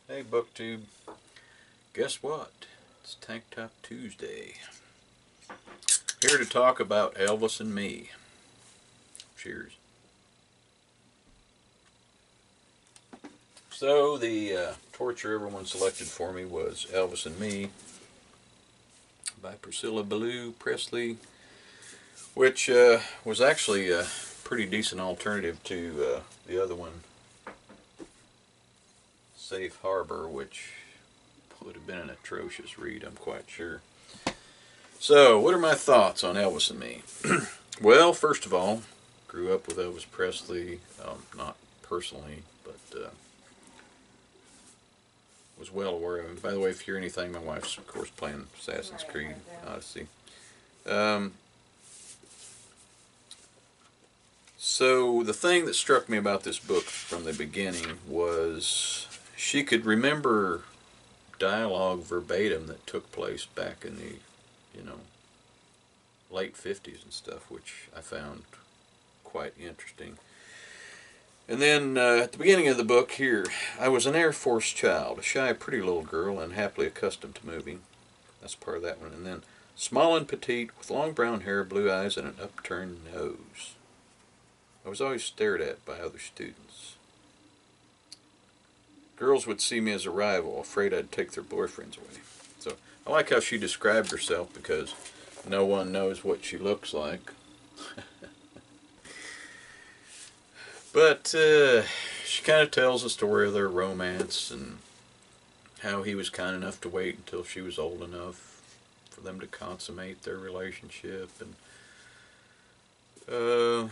Hey BookTube, guess what? It's Tank Top Tuesday. Here to talk about Elvis and Me. Cheers. So the torture everyone selected for me was Elvis and Me by Priscilla Ballou Presley, which was actually a pretty decent alternative to the other one, Safe Harbor, which would have been an atrocious read, I'm quite sure. So, what are my thoughts on Elvis and Me? Well, first of all, grew up with Elvis Presley, not personally, but was well aware of him. By the way, if you hear anything, my wife's, of course, playing Assassin's Creed Odyssey. Um, so, the thing that struck me about this book from the beginning was she could remember dialogue verbatim that took place back in the, you know, late 50s and stuff, which I found quite interesting. And then at the beginning of the book here, I was an Air Force child, a shy, pretty little girl, and happily accustomed to moving. That's part of that one. And then small and petite, with long brown hair, blue eyes, and an upturned nose. I was always stared at by other students. Girls would see me as a rival, afraid I'd take their boyfriends away. So I like how she described herself because no one knows what she looks like. But she kind of tells the story of their romance and how he was kind enough to wait until she was old enough for them to consummate their relationship. And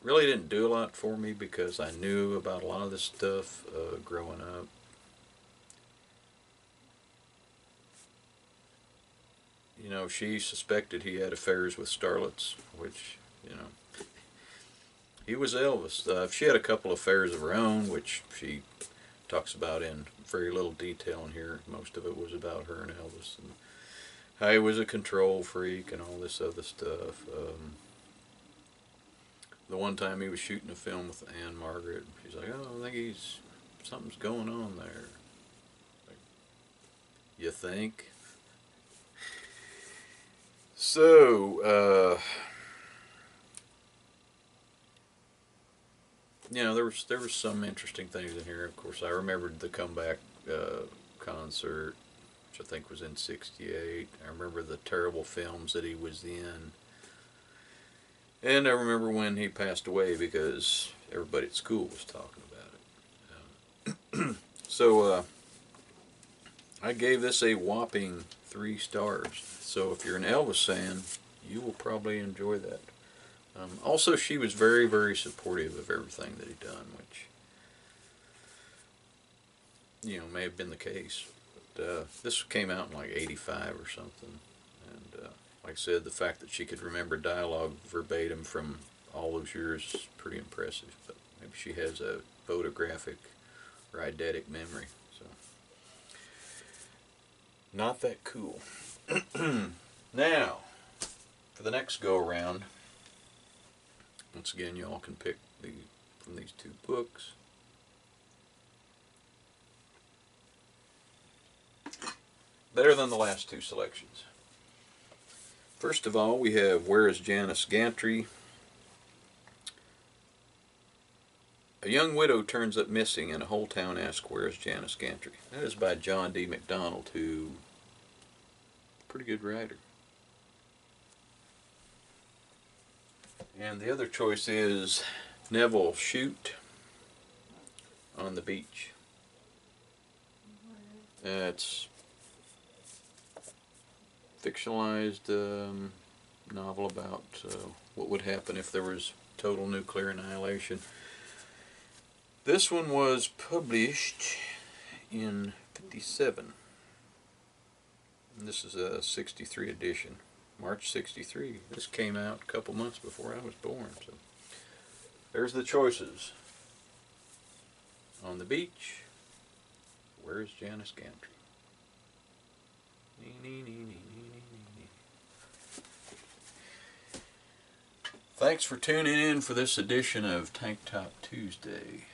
really didn't do a lot for me because I knew about a lot of this stuff growing up. You know, she suspected he had affairs with starlets, which, you know, he was Elvis. She had a couple affairs of her own, which she talks about in very little detail in here. Most of it was about her and Elvis, and how he was a control freak and all this other stuff. The one time he was shooting a film with Anne Margaret, she's like, "Oh, I think something's going on there." Like, you think? So, you know, there was some interesting things in here. Of course, I remembered the comeback concert, which I think was in '68. I remember the terrible films that he was in, and I remember when he passed away because everybody at school was talking about it. So I gave this a whopping 3 stars. So if you're an Elvis fan, you will probably enjoy that. Also, she was very, very supportive of everything that he done, which, you know, may have been the case. But this came out in like '85 or something. And like I said, the fact that she could remember dialogue verbatim from all those years is pretty impressive. But maybe she has a photographic or eidetic memory. So, not that cool. Now, for the next go around, once again, y'all can pick from these 2 books. Better than the last 2 selections. First of all, we have Where is Janice Gantry? A young widow turns up missing and a whole town asks, where is Janice Gantry? That is by John D. MacDonald, who, pretty good writer. And the other choice is Nevil, Shute, On the Beach. It's fictionalized novel about what would happen if there was total nuclear annihilation. This one was published in '57. And this is a '63 edition. March '63. This came out a couple months before I was born. So there's the choices. On the Beach. Where's Janice Gantry? Thanks for tuning in for this edition of Tank Top Tuesday.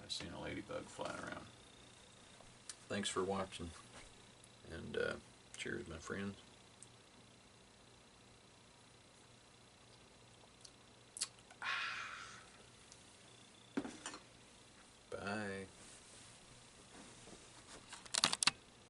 I've seen a ladybug flying around. Thanks for watching, and cheers, my friends.